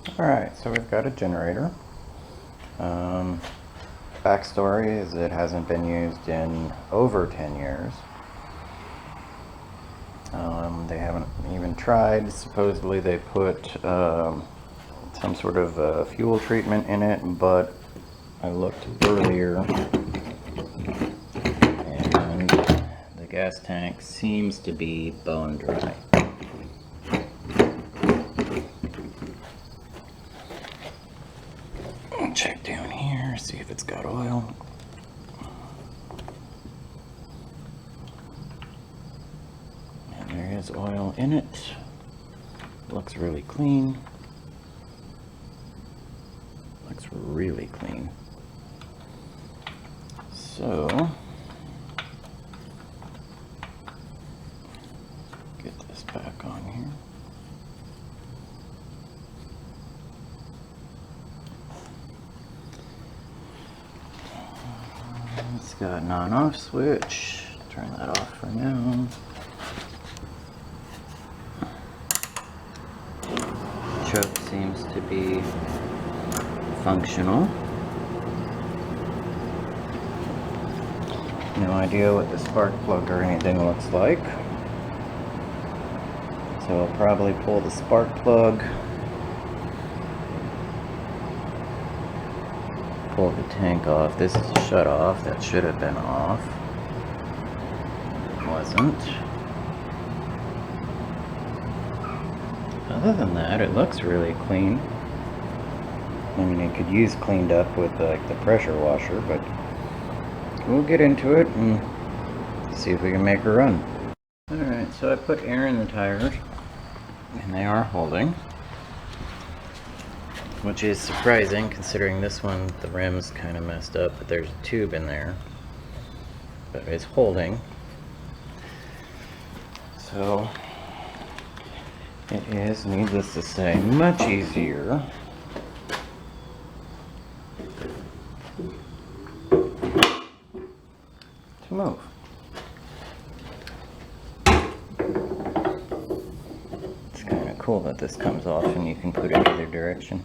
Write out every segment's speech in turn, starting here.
Alright, so we've got a generator. Backstory is it hasn't been used in over 10 years. They haven't even tried. Supposedly they put some sort of fuel treatment in it, but I looked earlier and the gas tank seems to be bone dry. Check down here, see if it's got oil. And there is oil in it. Looks really clean. Looks really clean. So, get this back on here. It's got an on-off switch. Turn that off for now. Choke seems to be functional. No idea what the spark plug or anything looks like. So I'll probably pull the spark plug, pull the tank off. This is a shut off. That should have been off. It wasn't. Other than that, it looks really clean. I mean, it could use cleaned up with like the pressure washer, but we'll get into it and see if we can make her run. Alright, so I put air in the tires, and they are holding. Which is surprising, considering this one, the rim's kind of messed up, but there's a tube in there. But it's holding. So, it is, needless to say, much easier to move. It's kind of cool that this comes off and you can put it either direction.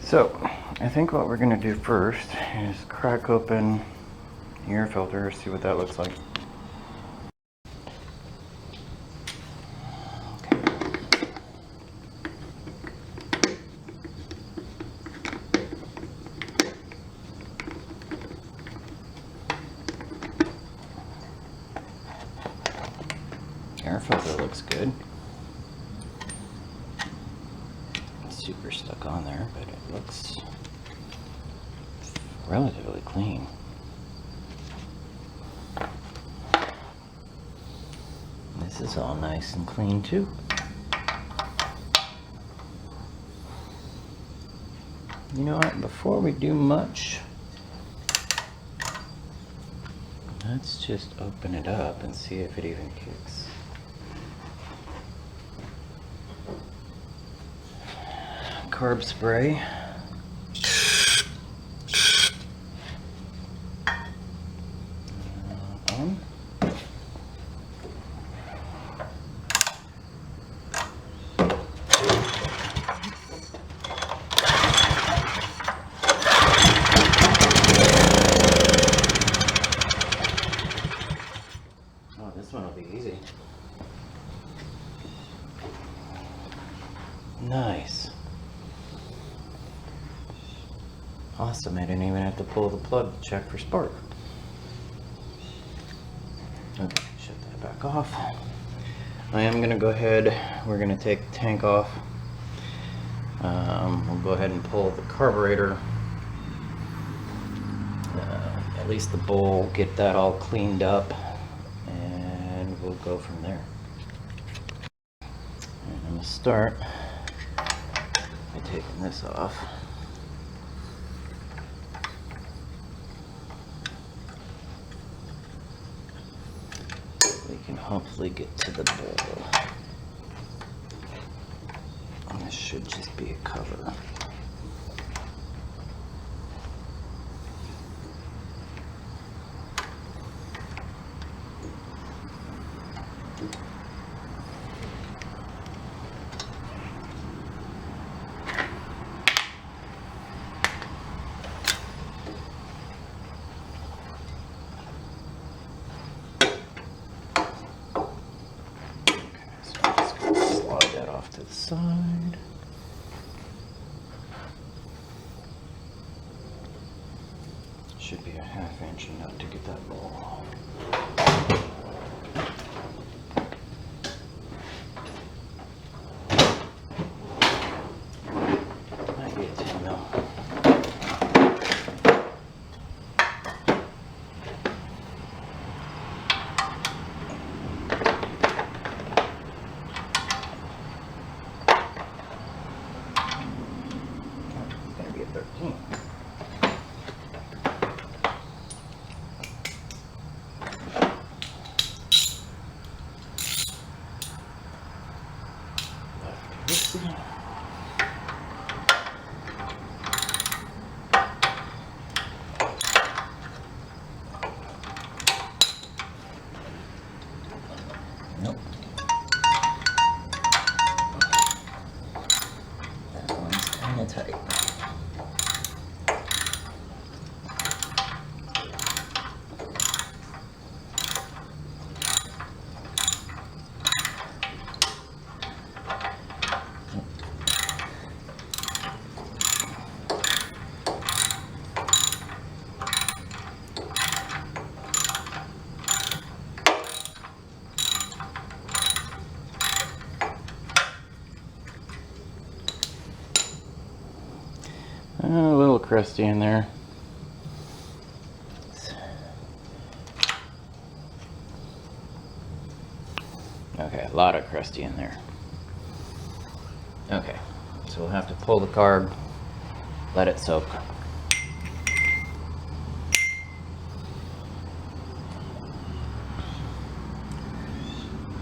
So, I think what we're going to do first is crack open the air filter, see what that looks like. Air filter looks good. It's super stuck on there, but it looks relatively clean. This is all nice and clean too. You know what, before we do much, let's just open it up and see if it even kicks. Carb spray. On. Oh, this one will be easy. Nice. Awesome, I didn't even have to pull the plug to check for spark. Okay, shut that back off. I am going to go ahead, we're going to take the tank off. We'll go ahead and pull the carburetor, at least the bowl, get that all cleaned up, and we'll go from there. And I'm going to start by taking this off. We can hopefully get to the bowl. And this should just be a cover. off to the side. Should be a 1/2 inch nut to get that ball. Might get 10 though. It's gonna be a 13. Nope. That one's kind of tight. A little crusty in there. Okay, a lot of crusty in there. Okay, so we'll have to pull the carb, let it soak.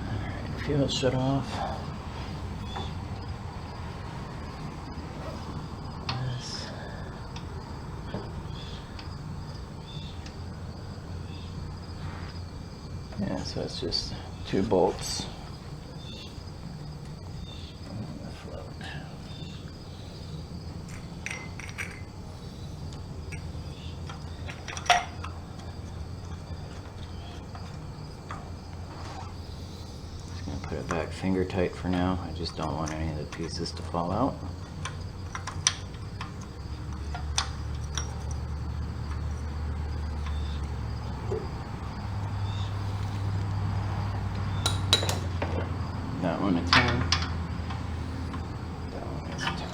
Alright, fuel shut off. Yeah, so it's just 2 bolts on the float. Just gonna put it back finger tight for now. I just don't want any of the pieces to fall out. That one a 10. That one is a 10.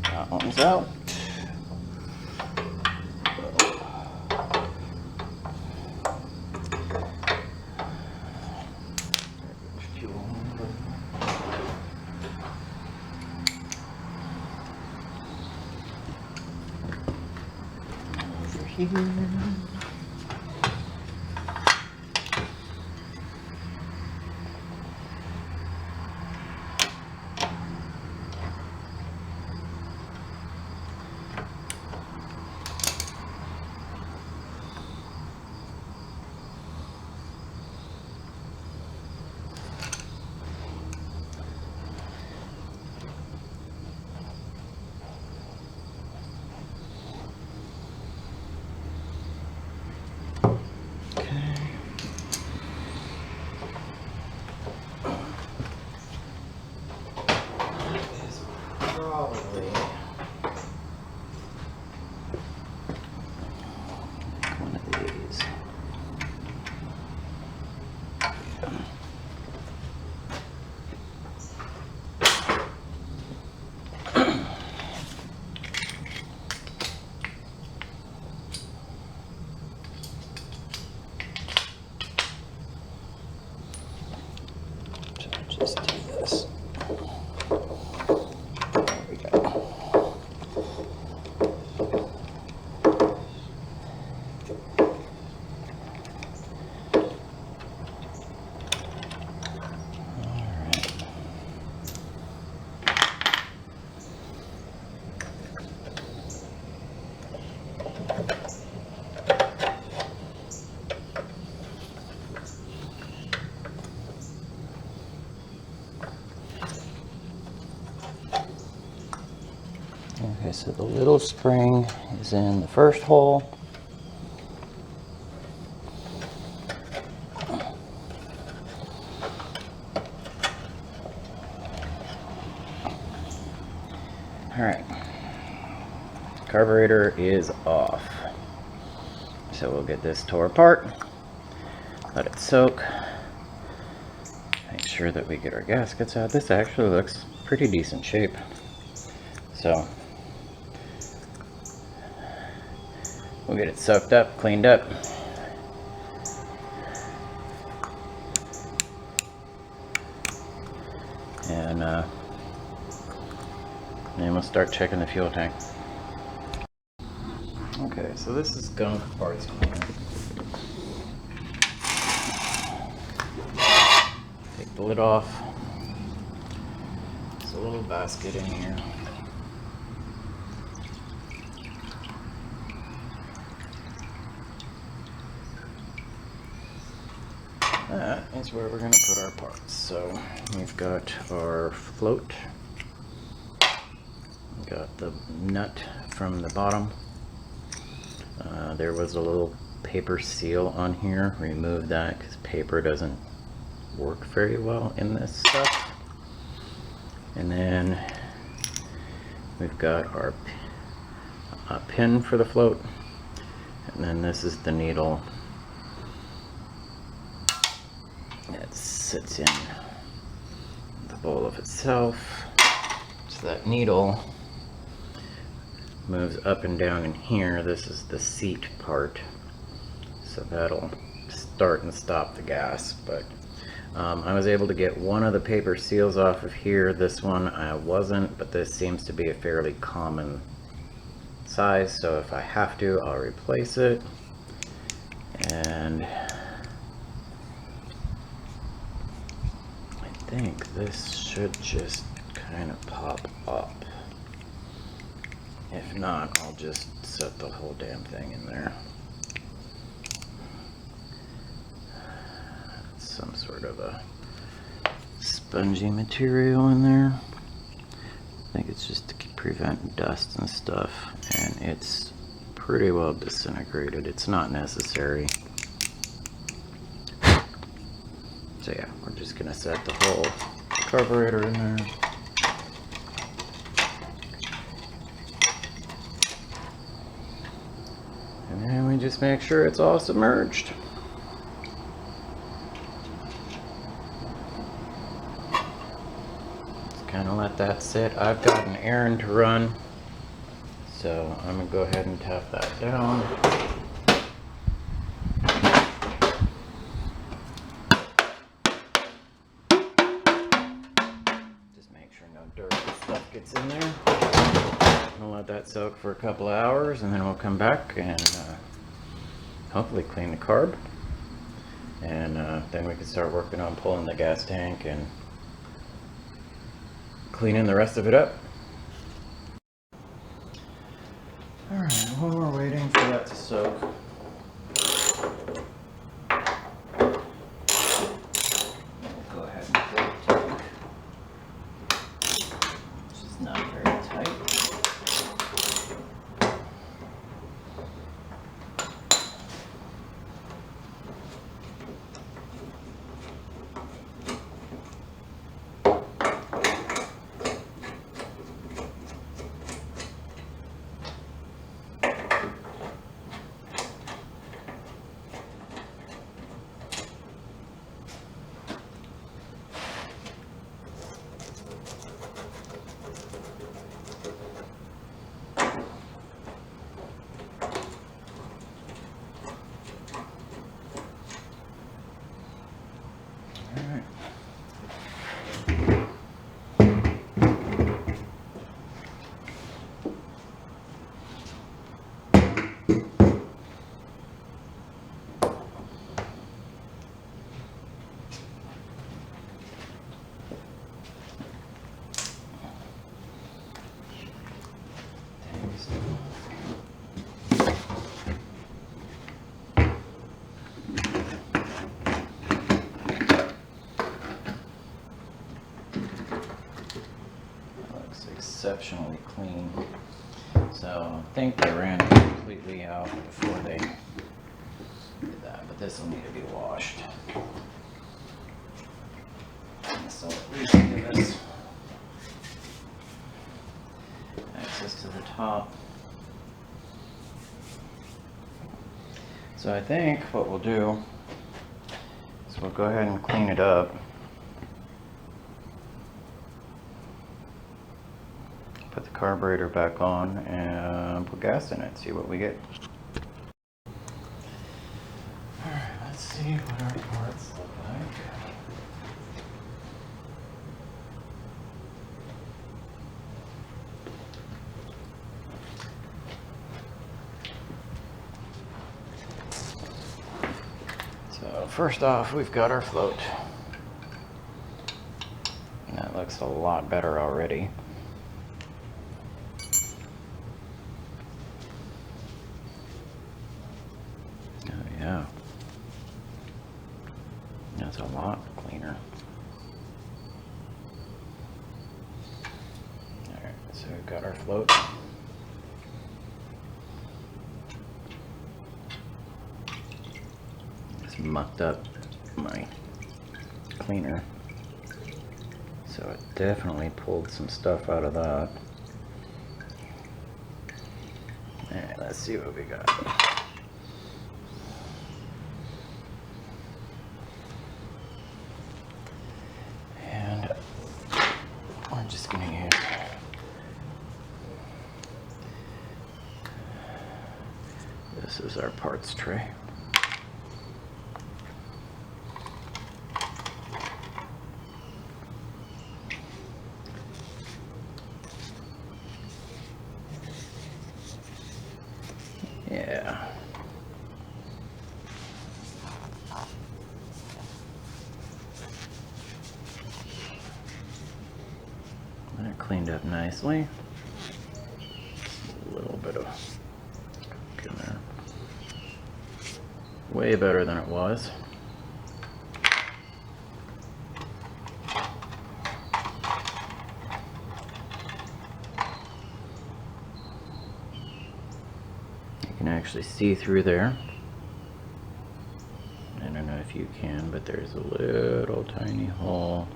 That one's out. Over here. Probably one of these. So just do this. There we go. Okay, so the little spring is in the first hole. All right, carburetor is off. So we'll get this tore apart, let it soak, make sure that we get our gaskets out. This actually looks pretty decent shape. So we'll get it soaked up, cleaned up. And then we'll start checking the fuel tank. Okay, so this is gunk parts cleaner. Take the lid off. There's a little basket in here. That is where we're going to put our parts. So we've got our float. We've got the nut from the bottom. There was a little paper seal on here. Remove that because paper doesn't work very well in this stuff. And then we've got our pin for the float. And then this is the needle that sits in the bowl of itself. So that needle moves up and down in here. This is the seat part, so that'll start and stop the gas. But I was able to get one of the paper seals off of here. This one I wasn't, but this seems to be a fairly common size, so if I have to, I'll replace it. And I think this should just kind of pop up. If not, I'll just set the whole damn thing in there. Some sort of a spongy material in there. I think it's just to prevent dust and stuff, and it's pretty well disintegrated. It's not necessary. So yeah, we're just gonna set the whole carburetor in there. And then we just make sure it's all submerged. Just kind of let that sit. I've got an errand to run, so I'm gonna go ahead and tap that down. Just make sure no dirt and stuff gets in there. We'll let that soak for a couple of hours, and then we'll come back and hopefully clean the carb, and then we can start working on pulling the gas tank and cleaning the rest of it up. Alright, while we're waiting for that to soak, we'll go ahead and pull the tank, which is not very tight. exceptionally clean. So I think they ran it completely out before they did that, but this will need to be washed. So at least give us access to the top. So I think what we'll do is we'll go ahead and clean it up. Put the carburetor back on and put gas in it, see what we get. Alright, let's see what our parts look like. So first off, we've got our float. And that looks a lot better already. Oh yeah. That's a lot cleaner. Alright, so we've got our float. Mucked up my cleaner, so it definitely pulled some stuff out of that. Alright, let's see what we got. And we're just gonna use this is our parts tray. Yeah. That cleaned up nicely. A little bit of coke in there. Way better than it was. You can actually see through there. I don't know if you can, but there's a little tiny hole.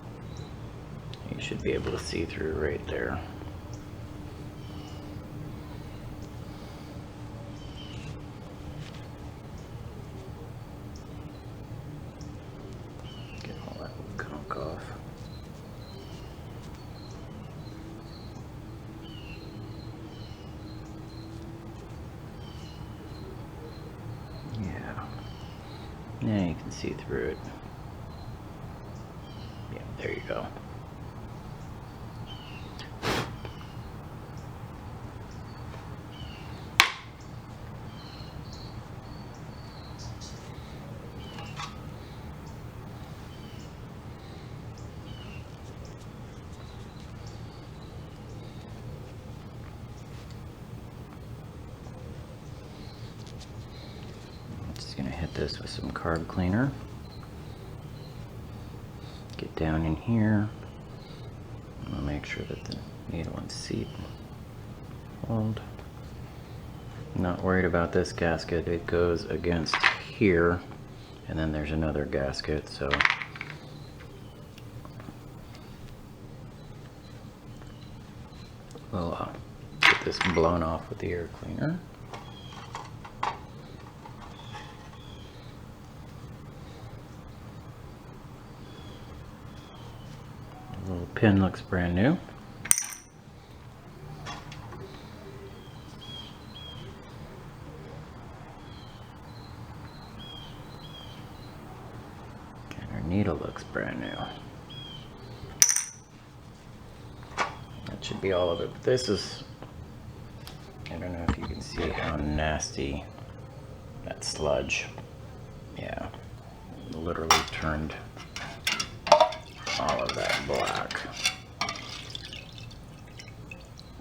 You should be able to see through right there. Get all that gunk off. Yeah, you can see through it. Yeah, there you go. Gonna hit this with some carb cleaner. Get down in here. I'll make sure that the needle and seat hold. I'm not worried about this gasket. It goes against here, and then there's another gasket, so we'll get this blown off with the air cleaner. The little pin looks brand new. And our needle looks brand new. That should be all of it. But this is, I don't know if you can see how nasty that sludge. Yeah, literally turned all of that black.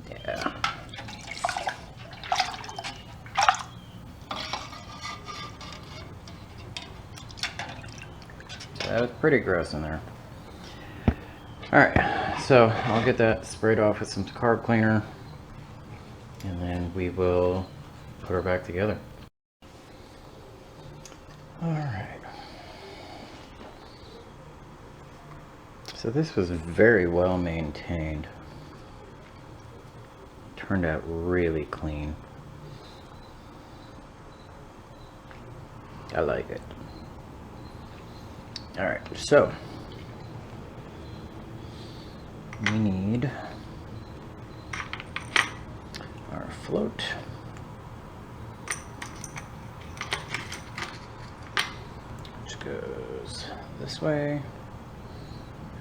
Yeah. So that was pretty gross in there. Alright, So I'll get that sprayed off with some carb cleaner, and then we will put her back together. All right. So this was very well maintained. Turned out really clean. I like it. All right, so we need our float. Which goes this way.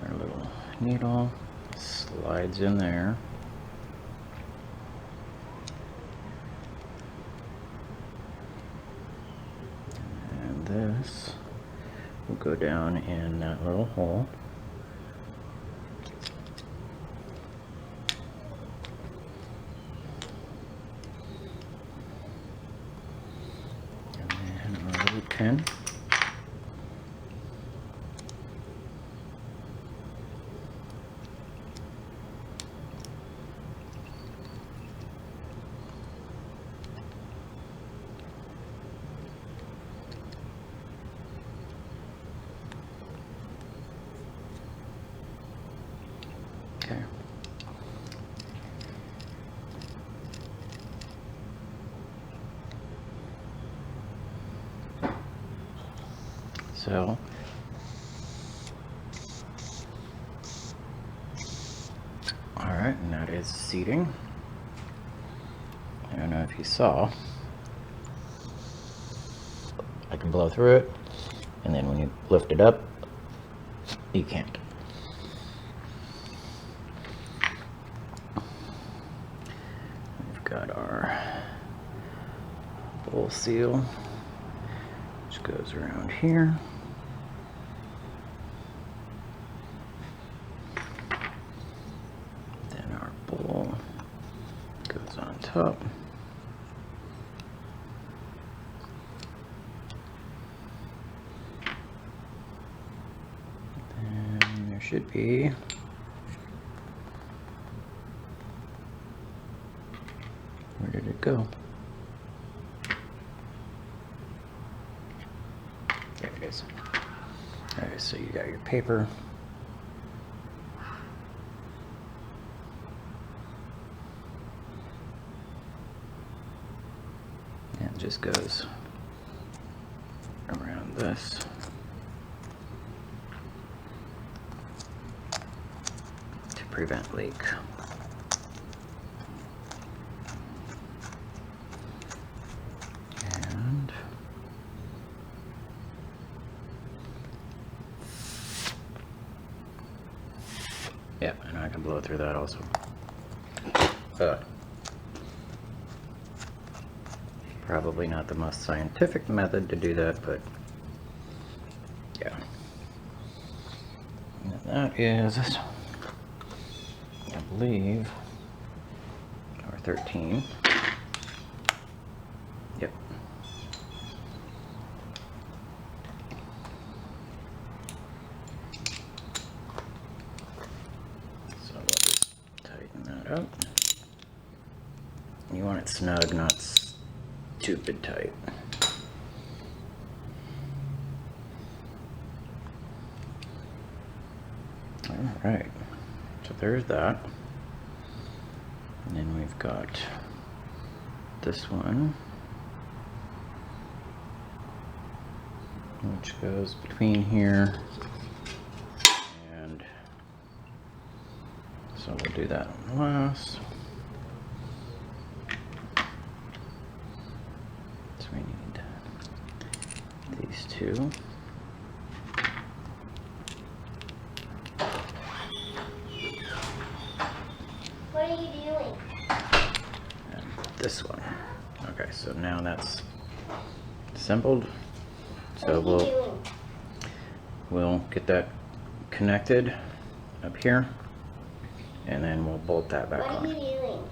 Our little needle slides in there. And this will go down in that little hole. And then our little pin. Okay. So all right, and that is seating. I don't know if you saw, I can blow through it, and then when you lift it up, you can't. We've got our bowl seal, which goes around here. Then our bowl goes on top. And there should be where did it go? There it is. Alright, so you got your paper. And it just goes around this. To prevent leak. And yeah, and I can blow through that also. Probably not the most scientific method to do that, but yeah. And that is, I believe, or 13. Yep. So we'll just tighten that up. You want it snug, not stupid tight. All right, so there's that. And then we've got this one, which goes between here, and so we'll do that on last. So we need these two. What are you doing? And this one. Okay, so now that's assembled. So we'll get that connected up here, and then we'll bolt that back on. What are you doing?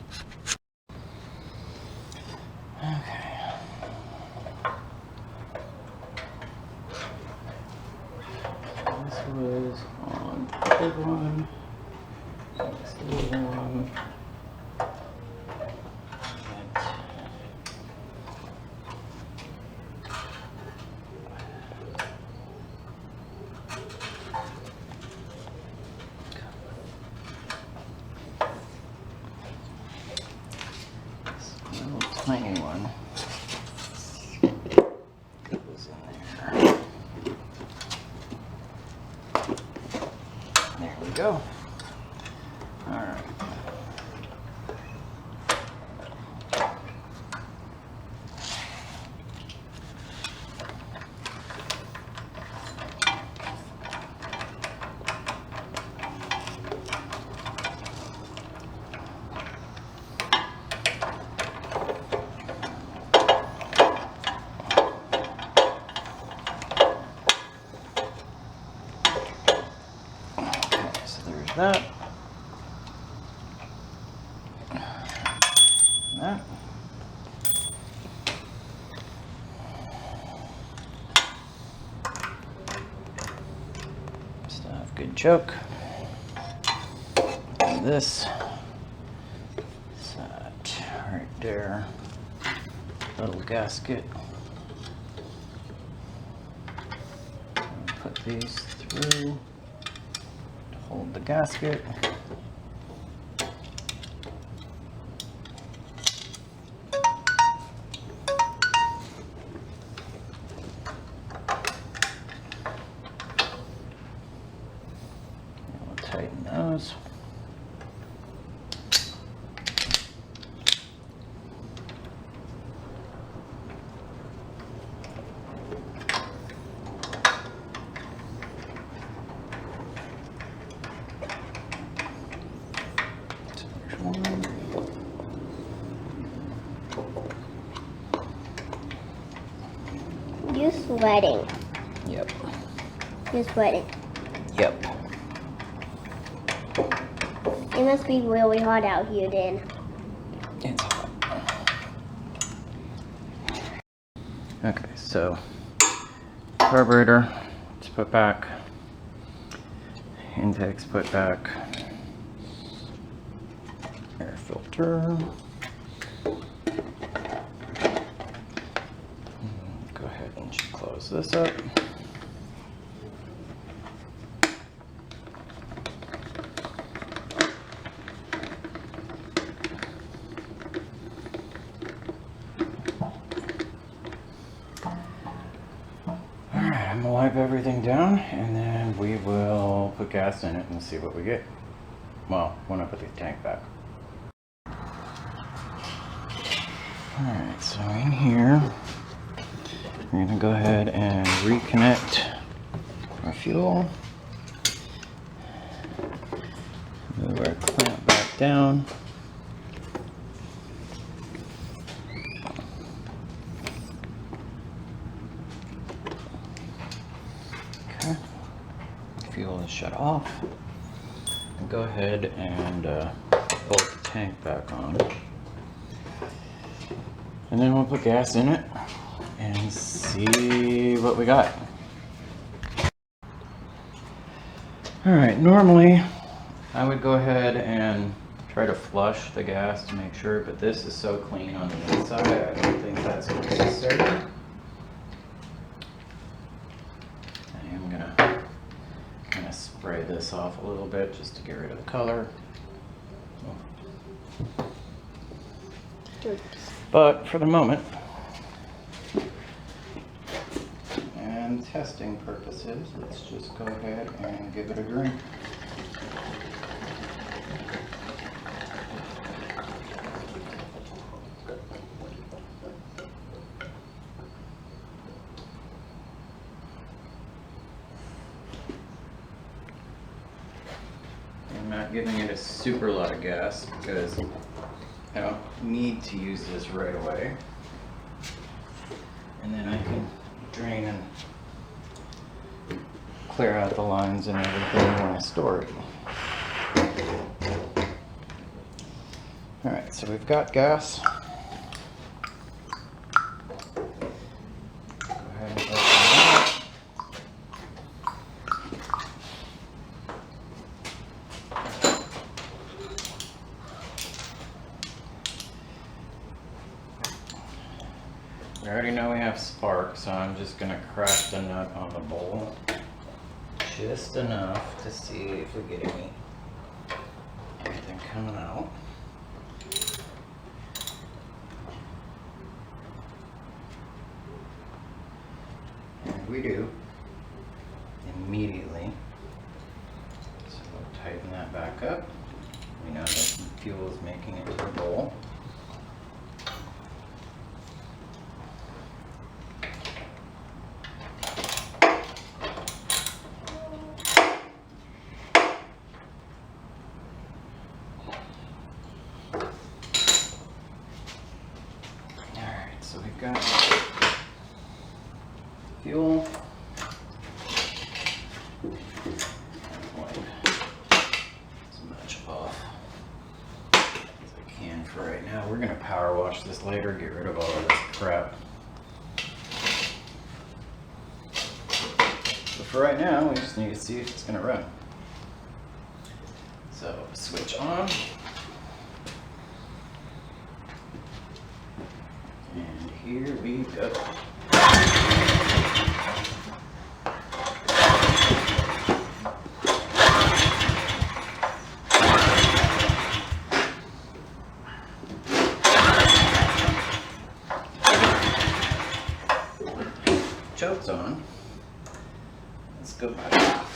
Okay. This was on the big one. tiny one. Goes in there. There we go. All right. That. That. Still have good choke. And this set right there. Little gasket. Put these through. Hold the gasket. We'll tighten those. You're sweating. Yep. You're sweating. Yep. It must be really hot out here then. It's hot. Okay, so carburetor, let's put back. Intakes put back. Air filter. Go ahead and just close this up. Alright, I'm gonna wipe everything down and then we will put gas in it and see what we get. Well, when I put the tank back. Alright, so in here, we're gonna go ahead and reconnect our fuel. Move our clamp back down. Okay, fuel is shut off. And go ahead and pull the tank back on. And then we'll put gas in it and see what we got. All right, normally I would go ahead and try to flush the gas to make sure, but this is so clean on the inside, I don't think that's necessary. I am gonna kind of spray this off a little bit just to get rid of the color. But for the moment, and testing purposes, let's just go ahead and give it a drink. I'm not giving it a super lot of gas because I don't need to use this right away. And then I can drain and clear out the lines and everything when I store it. Alright, so we've got gas. Go ahead and open that. We already know we have spark, so I'm just going to crack the nut on the bowl just enough to see if we get anything coming out. we do immediately. So we'll tighten that back up. We know that fuel is making it to the bowl. So we've got fuel. Wipe as much off as I can for right now. We're gonna power wash this later, get rid of all of this crap. But for right now, we just need to see if it's gonna run. So switch on. And here we go. Choke's on. Let's go back off.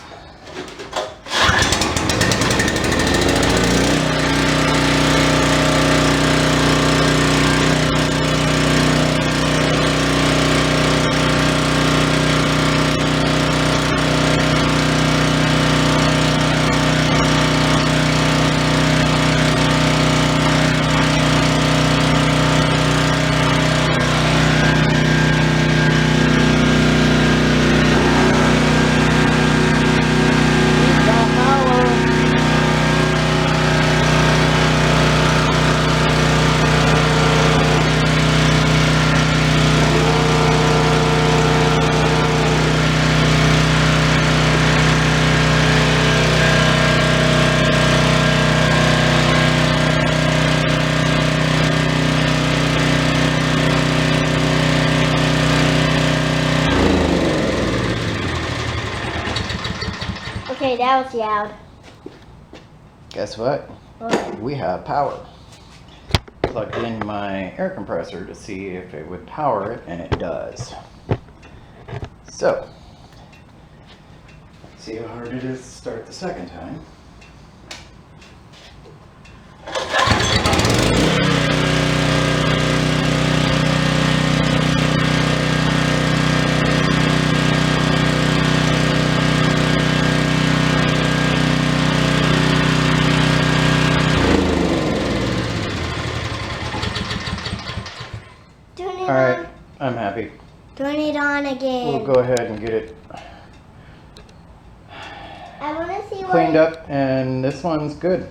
Okay, that was loud. Guess what? What? We have power. Plugged in my air compressor to see if it would power it, and it does. So, let's see how hard it is to start the second time. Turn it All right, on. I'm happy. Turn it on again. We'll go ahead and get it I want to see what. cleaned up, and this one's good.